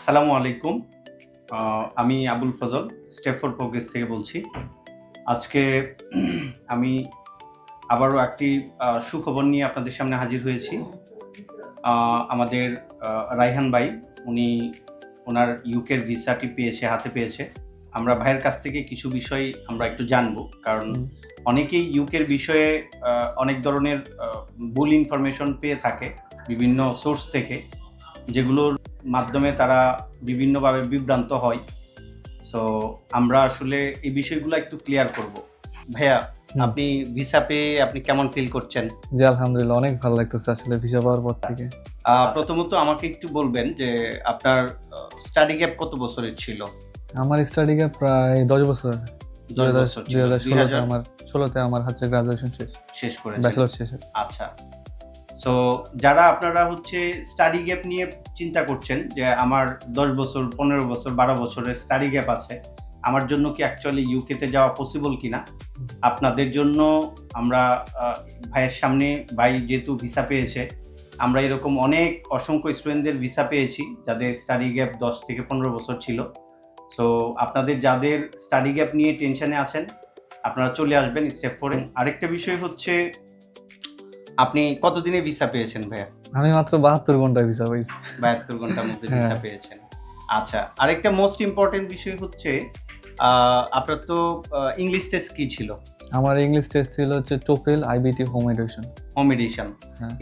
আসসালামু আলাইকুম। আমি Abul Fazal step for progress থেকে বলছি। আজকে আমি আবারও একটি সুখবর নিয়ে আপনাদের সামনে হাজির হয়েছি। আমাদের রায়হান ভাই উনি ওনার ইউকের ভিসাটি হাতে পেয়েছে। আমরা ভাইয়ের কাছ থেকে কিছু বিষয় আমরা একটু জানবো। কারণ অনেকেই ইউকের বিষয়ে অনেক ধরনের ভুল ইনফরমেশন পেয়ে থাকে বিভিন্ন সোর্স থেকে, যেগুলোর মাধ্যমে তারা বিভিন্নভাবে বিভ্রান্ত হয়। সো আমরা আসলে এই বিষয়গুলো একটু ক্লিয়ার করব। ভাইয়া, আপনি ভিসা পেয়ে আপনি কেমন ফিল করছেন? জি, আলহামদুলিল্লাহ অনেক ভালো লাগতেছে আসলে ভিসা পাওয়ার পর থেকে। প্রথমত আমাকে একটু বলবেন যে আপনার স্টাডি গ্যাপ কত বছরের ছিল? আমার স্টাডি গ্যাপ প্রায় 10 বছর। 10 বছর ছিল। 2016 তে আমার হচ্ছে গ্রাজুয়েশন শেষ করেছেন। ব্যাচেলর শেষ। আচ্ছা। সো যারা আপনারা হচ্ছে স্টাডি গ্যাপ নিয়ে চিন্তা করছেন যে আমার 10 বছর, 15 বছর, 12 বছরের স্টাডি গ্যাপ আছে, আমার জন্য কি অ্যাকচুয়ালি ইউকেতে যাওয়া পসিবল কিনা? আপনাদের জন্য আমরা ভাইয়ের সামনে, ভাই যেহেতু ভিসা পেয়েছে, আমরা এরকম অসংখ্য স্টুডেন্টদের ভিসা পেয়েছি যাদের স্টাডি গ্যাপ 10 থেকে 15 বছর ছিল। সো আপনাদের যাদের স্টাডি গ্যাপ নিয়ে টেনশনে আছেন, আপনারা চলে আসবেন স্টেপ 4 এ। আরেকটা বিষয় হচ্ছে, আপনি কতদিনে ভিসা পেয়েছেন ভাইয়া? আমি মাত্র 72 ঘন্টায় ভিসা পেয়েছি। 72 ঘন্টার মধ্যে ভিসা পেয়েছেন। আচ্ছা, আরেকটা মোস্ট ইম্পর্টেন্ট বিষয় হচ্ছে, আপনার তো ইংলিশ টেস্ট কি ছিল? আমার ইংলিশ টেস্ট ছিল হচ্ছে TOEFL iBT home education. Home edition.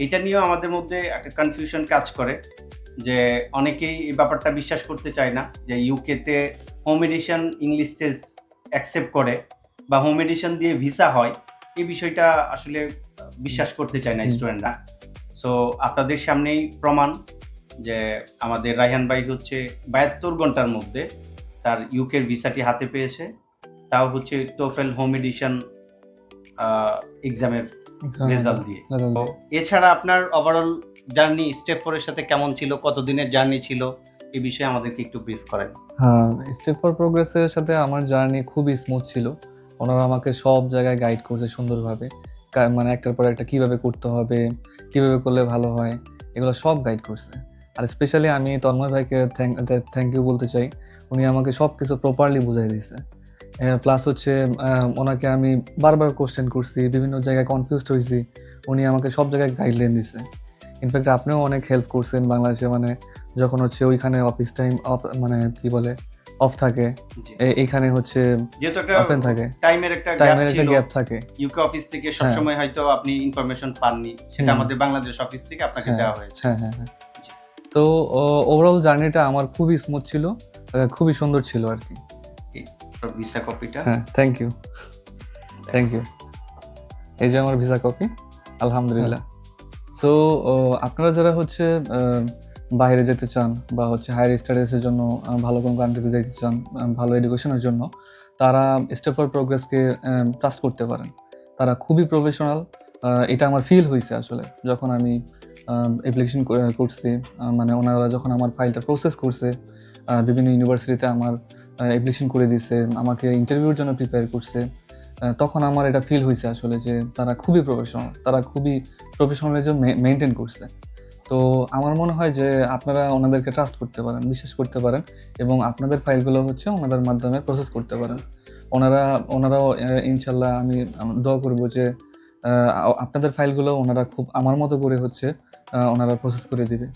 এটা নিয়েও আমাদের মধ্যে একটা কনফিউশন কাজ করে যে অনেকেই এই ব্যাপারটা বিশ্বাস করতে চায় না যে ইউকেতে home edition English test accept করে বা হোম এডিশন দিয়ে ভিসা হয়, এই বিষয়টা আসলে বিশ্বাস করতে চায় না স্টুডেন্টরা। সো আপনাদের সামনেই প্রমাণ যে আমাদের রায়হান ভাই হচ্ছে 72 ঘন্টার মধ্যে তার ইউকের ভিসাটি হাতে পেয়েছে, তাও হচ্ছে টোফেল হোম এডিশন এক্সামের রেজাল্ট দিয়ে। তো এছাড়া আপনার ওভারঅল জার্নি স্টেপ 4 এর সাথে কেমন ছিল, কতদিনের জার্নি ছিল, এই বিষয়ে আমাদেরকে একটু ব্রিফ করেন। হ্যাঁ, স্টেপ ফর প্রোগ্রেসের সাথে আমার জার্নি খুবই স্মুথ ছিল। ওনারা আমাকে সব জায়গায় গাইড করছে সুন্দরভাবে। মানে একটার পর একটা কিভাবে করতে হবে, কিভাবে করলে ভালো হয়, এগুলো সব গাইড করছে। আর স্পেশালি আমি তন্ময় ভাইকে থ্যাংক ইউ বলতে চাই। উনি আমাকে সব কিছু প্রপারলি বুঝাই দিয়েছে। প্লাস হচ্ছে ওনাকে আমি বারবার কোশ্চেন করছি, বিভিন্ন জায়গায় কনফিউজড হয়েছি, উনি আমাকে সব জায়গায় গাইডলাইন দিছে। ইনফ্যাক্ট আপনিও অনেক হেল্প করছেন বাংলাদেশে, মানে যখন হচ্ছে ওইখানে অফিস টাইম মানে কি বলে অফ থাকে, এইখানে হচ্ছে যেহেতু একটা ওপেন থাকে, টাইমের একটা গ্যাপ থাকে। ইউকে অফিস থেকে সবসময় হয়তো আপনি ইনফরমেশন পাননি, সেটা আমাদের বাংলাদেশ অফিস থেকে আপনাকে দেওয়া হয়েছে। হ্যাঁ। তো ওভারঅল জার্নিটা আমার খুবই স্মুথ ছিল, খুবই সুন্দর ছিল আর কি। ভিসা কপিটা। হ্যাঁ, থ্যাংক ইউ। এই যে আমার ভিসা কপি, আলহামদুলিল্লাহ। সো আপনারা যারা হচ্ছে বাইরে যেতে চান বা হচ্ছে হায়ার স্টাডিজের জন্য ভালো কোনো কান্ট্রিতে যেতে চান, ভালো এডুকেশনের জন্য, তারা স্টেপ ফর প্রোগ্রেসকে ট্রাস্ট করতে পারেন। তারা খুবই প্রফেশনাল। এটা আমার ফিল হয়েছে আসলে যখন আমি অ্যাপ্লিকেশন করছি। মানে ওনারা যখন আমার ফাইলটা প্রসেস করছে, বিভিন্ন ইউনিভার্সিটিতে আমার অ্যাপ্লিকেশন করে দিছে, আমাকে ইন্টারভিউর জন্য প্রিপেয়ার করছে, তখন আমার এটা ফিল হয়েছে আসলে যে তারা খুবই প্রফেশনাল, তারা খুবই প্রফেশনালিজম মেনটেন করছে। তো আমার মনে হয় যে আপনারা ওনাদেরকে ট্রাস্ট করতে পারেন, বিশ্বাস করতে পারেন, এবং আপনাদের ফাইলগুলো হচ্ছে ওনাদের মাধ্যমে প্রসেস করতে পারেন। ওনারাও ইনশাল্লাহ, আমি দোয়া করবো যে আপনাদের ফাইলগুলো ওনারা খুব আমার মতো করে হচ্ছে ওনারা প্রসেস করে দিবে।